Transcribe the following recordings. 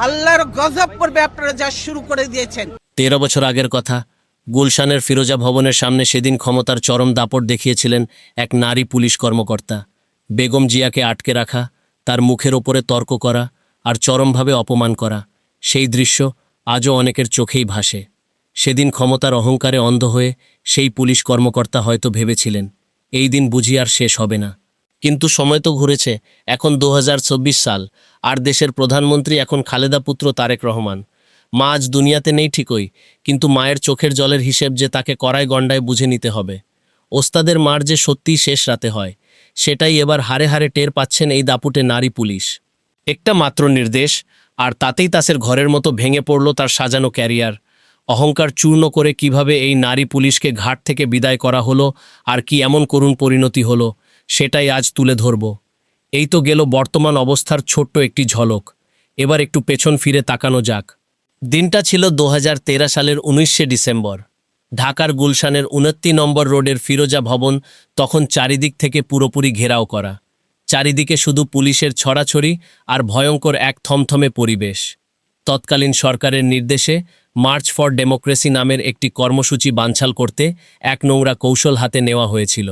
আল্লাহর গজব পড়বে, আপনারা যা শুরু করে দিয়েছেন। 13 বছর আগের কথা, গুলশানের ফিরোজা ভবনের সামনে সেদিন ক্ষমতার চরম দাপট দেখিয়েছিলেন এক নারী পুলিশ কর্মকর্তা। বেগম জিয়াকে আটকে রাখা, তার মুখের ওপরে তর্ক করা আর চরমভাবে অপমান করা, সেই দৃশ্য আজও অনেকের চোখেই ভাসে। সেদিন ক্ষমতার অহংকারে অন্ধ হয়ে সেই পুলিশ কর্মকর্তা হয়তো ভেবেছিলেন এই দিন বুঝি আর শেষ হবে না। কিন্তু সময় তো ঘুরেছে, এখন 2024 সাল, আর দেশের প্রধানমন্ত্রী এখন খালেদা পুত্র তারেক রহমান। মা আজ দুনিয়াতে নেই ঠিকই, কিন্তু মায়ের চোখের জলের হিসেব যে তাকে কড়ায় গণ্ডায় বুঝে নিতে হবে। ওস্তাদের মার যে সত্যিই শেষ রাতে হয়, সেটাই এবার হারে হারে টের পাচ্ছেন এই দাপুটে নারী পুলিশ। একটা মাত্র নির্দেশ, আর তাতেই তাসের ঘরের মতো ভেঙে পড়ল তার সাজানো ক্যারিয়ার। অহংকার চূর্ণ করে কিভাবে এই নারী পুলিশকে ঘাট থেকে বিদায় করা হলো আর কি এমন করুণ পরিণতি হলো, সেটাই আজ তুলে ধরব। এই তো গেল বর্তমান অবস্থার ছোট্ট একটি ঝলক। এবার একটু পেছন ফিরে তাকানো যাক। দিনটা ছিল 2013 সালের 19শে ডিসেম্বর। ঢাকার গুলশানের 29 নম্বর রোডের ফিরোজা ভবন তখন চারিদিক থেকে পুরোপুরি ঘেরাও করা। চারিদিকে শুধু পুলিশের ছড়াছড়ি আর ভয়ঙ্কর এক থমথমে পরিবেশ। তৎকালীন সরকারের নির্দেশে মার্চ ফর ডেমোক্রেসি নামের একটি কর্মসূচি বানচাল করতে এক নোংরা কৌশল হাতে নেওয়া হয়েছিল।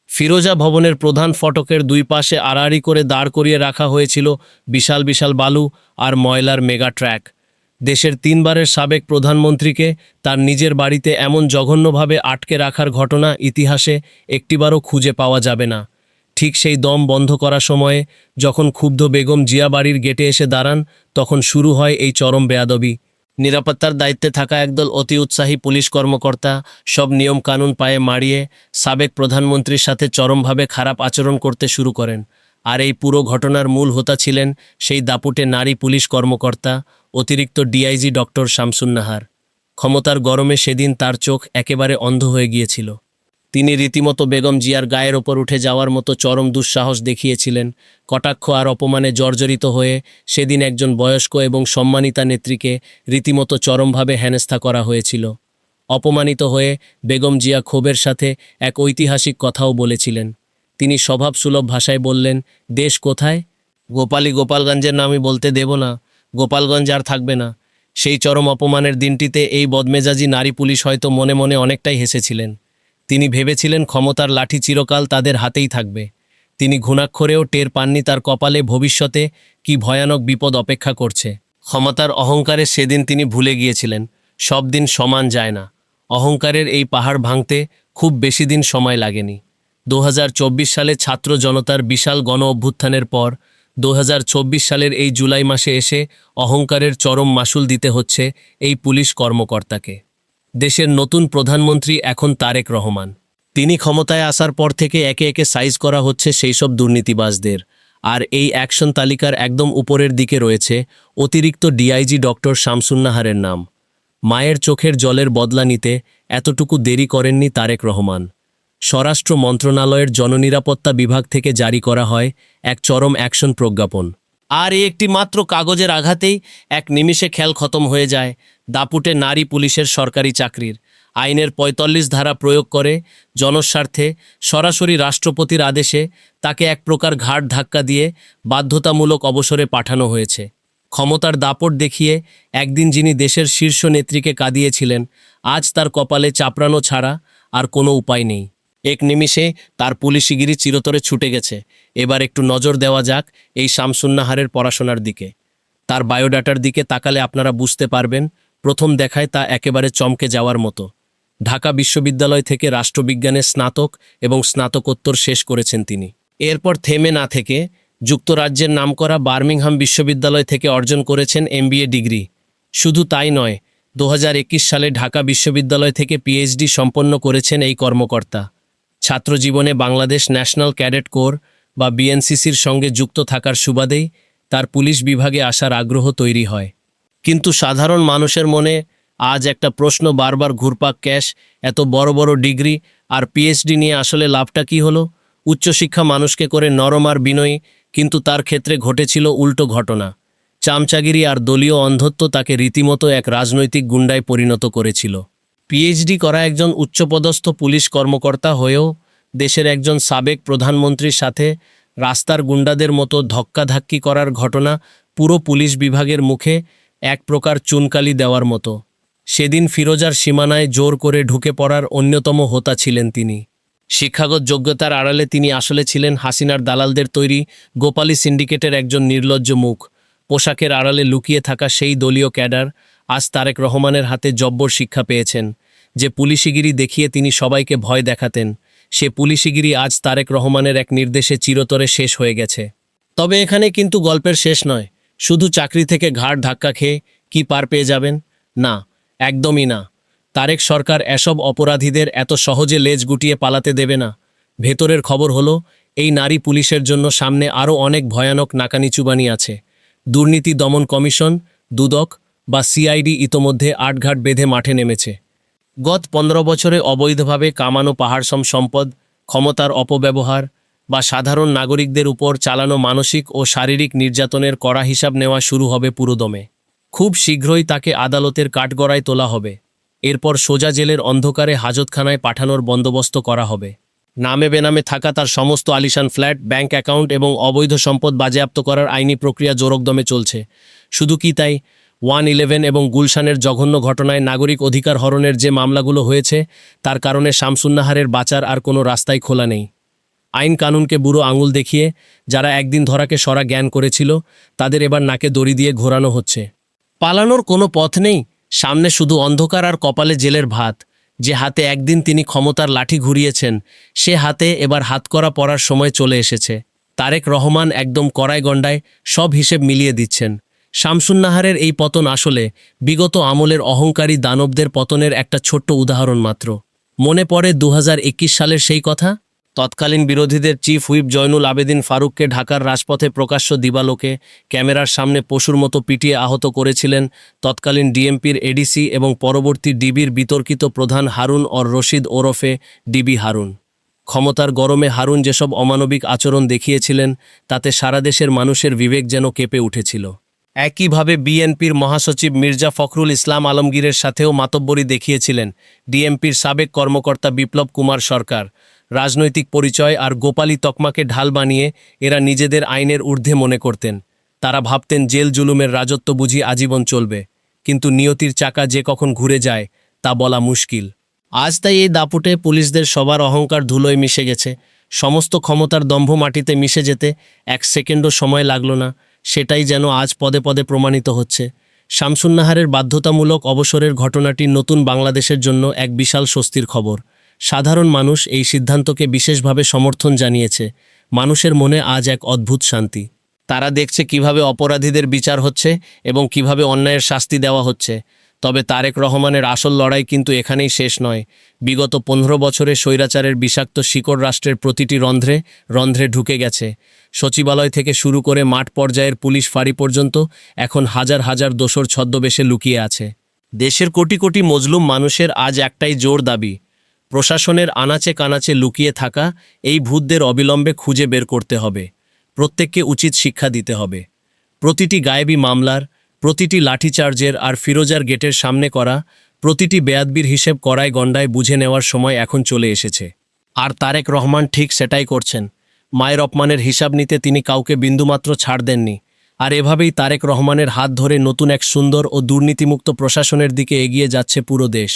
ফিরোজা ভবনের প্রধান ফটকের দুই পাশে আড়াআড়ি করে দাঁড় করিয়ে রাখা হয়েছিল বিশাল বিশাল বালু আর ময়লার মেগা ট্র্যাক। দেশের 3বারের সাবেক প্রধানমন্ত্রীকে তার নিজের বাড়িতে এমন জঘন্যভাবে আটকে রাখার ঘটনা ইতিহাসে একটিবারও খুঁজে পাওয়া যাবে না। ঠিক সেই দম বন্ধ করার সময়ে যখন ক্ষুব্ধ বেগম জিয়া বাড়ির গেটে এসে দাঁড়ান, তখন শুরু হয় এই চরম বেয়াদবি। নিরাপত্তার দায়িত্বে থাকা একদল অতি উৎসাহী পুলিশ কর্মকর্তা সব নিয়ম কানুন পায়ে মারিয়ে সাবেক প্রধানমন্ত্রীর সাথে চরমভাবে খারাপ আচরণ করতে শুরু করেন। আর এই পুরো ঘটনার মূল হোতা ছিলেন সেই দাপুটে নারী পুলিশ কর্মকর্তা, অতিরিক্ত ডিআইজি ডক্টর শামসুন্নাহার। ক্ষমতার গরমে সেদিন তার চোখ একেবারে অন্ধ হয়ে গিয়েছিল। তিনি রীতিমতো বেগম জিয়ার গায়ের ওপর উঠে যাওয়ার মতো চরম দুঃসাহস দেখিয়েছিলেন। কটাক্ষ আর অপমানে জর্জরিত হয়ে সেদিন একজন বয়স্ক এবং সম্মানিতা নেত্রীকে রীতিমতো চরমভাবে হেনস্থা করা হয়েছিল। অপমানিত হয়ে বেগম জিয়া ক্ষোভের সাথে এক ঐতিহাসিক কথাও বলেছিলেন। তিনি স্বভাবসুলভ ভাষায় বললেন, দেশ কোথায়? গোপালগঞ্জের নামই বলতে দেব না, গোপালগঞ্জ আর থাকবে না। সেই চরম অপমানের দিনটিতে এই বদমেজাজি নারী পুলিশ হয়তো মনে মনে অনেকটাই হেসেছিলেন। তিনি ভেবেছিলেন ক্ষমতার লাঠি চিরকাল তাদের হাতেই থাকবে। তিনি ঘুণাক্ষরেও টের পাননি তার কপালে ভবিষ্যতে কি ভয়ানক বিপদ অপেক্ষা করছে। ক্ষমতার অহংকারে সেদিন তিনি ভুলে গিয়েছিলেন সব দিন সমান যায় না। অহংকারের এই পাহাড় ভাঙতে খুব বেশি দিন সময় লাগেনি। 2024 সালে ছাত্র জনতার বিশাল গণ অভ্যুত্থানের পর 2024 সালের এই জুলাই মাসে এসে অহংকারের চরম মাসুল দিতে হচ্ছে এই পুলিশ কর্মকর্তাকে। দেশের নতুন প্রধানমন্ত্রী এখন তারেক রহমান। তিনি ক্ষমতায় আসার পর থেকে একে একে সাইজ করা হচ্ছে সেই সব দুর্নীতিবাজদের। আর এই অ্যাকশন তালিকার একদম উপরের দিকে রয়েছে অতিরিক্ত ডিআইজি ডক্টর শামসুন্নাহারের নাম। মায়ের চোখের জলের বদলা নিতে এতটুকু দেরি করেননি তারেক রহমান। স্বরাষ্ট্র মন্ত্রণালয়ের জননিরাপত্তা বিভাগ থেকে জারি করা হয় এক চরম অ্যাকশন প্রজ্ঞাপন। আর এই একটি মাত্র কাগজের আঘাতেই এক নিমিষে খেল খতম হয়ে যায় দাপুটে নারী পুলিশের সরকারি চাকরির। আইনের ৪৫ ধারা প্রয়োগ করে জনস্বার্থে সরাসরি রাষ্ট্রপতির আদেশে তাকে এক প্রকার ঘাড় ধাক্কা দিয়ে বাধ্যতামূলক অবসরে পাঠানো হয়েছে। ক্ষমতার দাপট দেখিয়ে একদিন যিনি দেশের শীর্ষ নেত্রীকে কাঁদিয়েছিলেন, আজ তার কপালে চাপড়ানো ছাড়া আর কোনো উপায় নেই। এক নিমিষে তার পুলিশিগিরি চিরতরে ছুটে গেছে। এবার একটু নজর দেওয়া যাক এই শামসুন্নাহারের পড়াশোনার দিকে। তার বায়োডাটার দিকে তাকালে আপনারা বুঝতে পারবেন, প্রথম দেখায় তা একেবারে চমকে যাওয়ার মতো। ঢাকা বিশ্ববিদ্যালয় থেকে রাষ্ট্রবিজ্ঞানে স্নাতক এবং স্নাতকোত্তর শেষ করেছেন তিনি। এরপর থেমে না থেকে যুক্তরাজ্যের নামকরা বার্মিংহাম বিশ্ববিদ্যালয় থেকে অর্জন করেছেন এমবিএ ডিগ্রি। শুধু তাই নয়, 2021 সালে ঢাকা বিশ্ববিদ্যালয় থেকে পিএইচডি সম্পন্ন করেছেন এই কর্মকর্তা। ছাত্রজীবনে বাংলাদেশ ন্যাশনাল ক্যাডেট কোর বা বিএনসিসির সঙ্গে যুক্ত থাকার সুবাদেই তার পুলিশ বিভাগে আসার আগ্রহ তৈরি হয়। কিন্তু সাধারণ মানুষের মনে আজ একটা প্রশ্ন বারবার ঘুরপাক ক্যাশ, এত বড় বড় ডিগ্রি আর পিএইচডি নিয়ে আসলে লাভটা কী হলো? উচ্চশিক্ষা মানুষকে করে নরম আর বিনয়ী, কিন্তু তার ক্ষেত্রে ঘটেছিল উল্টো ঘটনা। চামচাগিরি আর দলীয় অন্ধত্ব তাকে রীতিমতো এক রাজনৈতিক গুন্ডায় পরিণত করেছিল। পিএইচডি করা একজন উচ্চপদস্থ পুলিশ কর্মকর্তা হয়েও দেশের একজন সাবেক প্রধানমন্ত্রীর সাথে রাস্তার গুন্ডাদের মতো ধক্কাধাক্কি করার ঘটনা পুরো পুলিশ বিভাগের মুখে এক প্রকার চুনকালি দেওয়ার মতো। সেদিন ফিরোজার সীমানায় জোর করে ঢুকে পড়ার অন্যতম হোতা ছিলেন তিনি। শিক্ষাগত যোগ্যতার আড়ালে তিনি আসলে ছিলেন হাসিনার দালালদের তৈরি গোপালী সিন্ডিকেটের একজন নির্লজ্জ মুখ। পোশাকের আড়ালে লুকিয়ে থাকা সেই দলীয় ক্যাডার আজ তারেক রহমানের হাতে জব্বর শিক্ষা পেয়েছেন। যে পুলিশিগিরি দেখিয়ে তিনি সবাইকে ভয় দেখাতেন, সে পুলিশিগিরি আজ তারেক রহমানের এক নির্দেশে চিরতরে শেষ হয়ে গেছে। তবে এখানে কিন্তু গল্পের শেষ নয়। শুধু চাকরি থেকে ঘাড় ধাক্কা খেয়ে কি পার পেয়ে যাবেন? না, একদমই না। তারেক সরকার এসব অপরাধীদের এত সহজে লেজ গুটিয়ে পালাতে দেবে না। ভেতরের খবর হলো, এই নারী পুলিশের জন্য সামনে আরও অনেক ভয়ানক নাকানিচুবানি আছে। দুর্নীতি দমন কমিশন, দুদক বা সিআইডি ইতোমধ্যে আটঘাট বেঁধে মাঠে নেমেছে। গত 15 বছরে অবৈধভাবে কামানো পাহাড়সম সম্পদ, ক্ষমতার অপব্যবহার বা সাধারণ নাগরিকদের উপর চালানো মানসিক ও শারীরিক নির্যাতনের কড়া হিসাব নেওয়া শুরু হবে পুরোদমে। খুব শীঘ্রই তাকে আদালতের কাঠগড়ায় তোলা হবে। এরপর সোজা জেলের অন্ধকারে হাজতখানায় পাঠানোর বন্দোবস্ত করা হবে। নামে বেনামে থাকা তার সমস্ত আলিশান ফ্ল্যাট, ব্যাংক অ্যাকাউন্ট এবং অবৈধ সম্পদ বাজেয়াপ্ত করার আইনি প্রক্রিয়া জোরকদমে চলছে। শুধু কি তাই, 111 এবং গুলশানের জঘন্য ঘটনায় নাগরিক অধিকার হরণের যে মামলাগুলো হয়েছে, তার কারণে শামসুন্নাহারের বাঁচার আর কোনো রাস্তাই খোলা নেই। আইন কানুনকে বুড়ো আঙুল দেখিয়ে যারা একদিন ধরাকে সরা জ্ঞান করেছিল, তাদের এবার নাকে দড়ি দিয়ে ঘোরানো হচ্ছে। পালানোর কোনো পথ নেই, সামনে শুধু অন্ধকার আর কপালে জেলের ভাত। যে হাতে একদিন তিনি ক্ষমতার লাঠি ঘুরিয়েছেন, সে হাতে এবার হাতকড়া পরার সময় চলে এসেছে। তারেক রহমান একদম কড়াই গণ্ডায় সব হিসেব মিলিয়ে দিচ্ছেন। শামসুন্নাহারের এই পতন আসলে বিগত আমলের অহংকারী দানবদের পতনের একটা ছোট্ট উদাহরণ মাত্র। মনে পড়ে 2021 সালের সেই কথা? তৎকালীন বিরোধীদের চিফ হুইপ জয়নুল আবেদিন ফারুককে ঢাকার রাজপথে প্রকাশ্য দিবালোকে ক্যামেরার সামনে পশুর মতো পিটিয়ে আহত করেছিলেন তৎকালীন ডিএমপির এডিসি এবং পরবর্তী ডিবির বিতর্কিত প্রধান হারুন অর রশিদ ওরফে ডিবি হারুন। ক্ষমতার গরমে হারুন যেসব অমানবিক আচরণ দেখিয়েছিলেন, তাতে সারা দেশের মানুষের বিবেক যেন কেঁপে উঠেছিল। একইভাবে বিএনপির মহাসচিব মির্জা ফখরুল ইসলাম আলমগীরের সাথেও মাতব্বরি দেখিয়েছিলেন ডিএমপির সাবেক কর্মকর্তা বিপ্লব কুমার সরকার। রাজনৈতিক পরিচয় আর গোপালী তকমাকে ঢাল বানিয়ে এরা নিজেদের আইনের ঊর্ধ্বে মনে করতেন। তারা ভাবতেন জেল জুলুমের রাজত্ব বুঝি আজীবন চলবে, কিন্তু নিয়তির চাকা যে কখন ঘুরে যায় তা বলা মুশকিল। আজ তাই এই দাপুটে পুলিশদের সবার অহংকার ধুলোয় মিশে গেছে। সমস্ত ক্ষমতার দম্ভ মাটিতে মিশে যেতে 1 সেকেন্ডও সময় লাগল না। সেটাই যেন আজ পদে পদে প্রমাণিত হচ্ছে। শামসুন্নাহারের বাধ্যতামূলক অবসরের ঘটনাটি নতুন বাংলাদেশের জন্য এক বিশাল স্বস্তির খবর। সাধারণ মানুষ এই সিদ্ধান্তকে বিশেষভাবে সমর্থন জানিয়েছে। মানুষের মনে আজ এক অদ্ভুত শান্তি। তারা দেখছে কিভাবে অপরাধীদের বিচার হচ্ছে এবং কিভাবে অন্যায়ের শাস্তি দেওয়া হচ্ছে। তবে তারেক রহমানের আসল লড়াই কিন্তু এখানেই শেষ নয়। বিগত 15 বছরে স্বৈরাচারের বিষাক্ত শিকড় রাষ্ট্রের প্রতিটি রন্ধ্রে রন্ধ্রে ঢুকে গেছে। সচিবালয় থেকে শুরু করে মাঠ পর্যায়ের পুলিশ ফাঁড়ি পর্যন্ত এখন হাজার হাজার দোসর ছদ্মবেশে লুকিয়ে আছে। দেশের কোটি কোটি মজলুম মানুষের আজ একটাই জোর দাবি, প্রশাসনের আনাচে কানাচে লুকিয়ে থাকা এই ভূতদের অবিলম্বে খুঁজে বের করতে হবে। প্রত্যেককে উচিত শিক্ষা দিতে হবে। প্রতিটি গায়েবী মামলার, প্রতিটি লাঠিচার্জের আর ফিরোজার গেটের সামনে করা প্রতিটি বেয়াদবির হিসেব কড়ায় গণ্ডায় বুঝে নেওয়ার সময় এখন চলে এসেছে। আর তারেক রহমান ঠিক সেটাই করছেন। মায়ের অপমানের হিসাব নিতে তিনি কাউকে বিন্দুমাত্র ছাড় দেননি। আর এভাবেই তারেক রহমানের হাত ধরে নতুন এক সুন্দর ও দুর্নীতিমুক্ত প্রশাসনের দিকে এগিয়ে যাচ্ছে পুরো দেশ।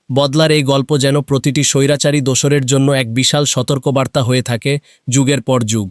বদলার এই গল্প যেন প্রতিটি স্বৈরাচারী দোসরের জন্য এক বিশাল সতর্কবার্তা হয়ে থাকে যুগের পর যুগ।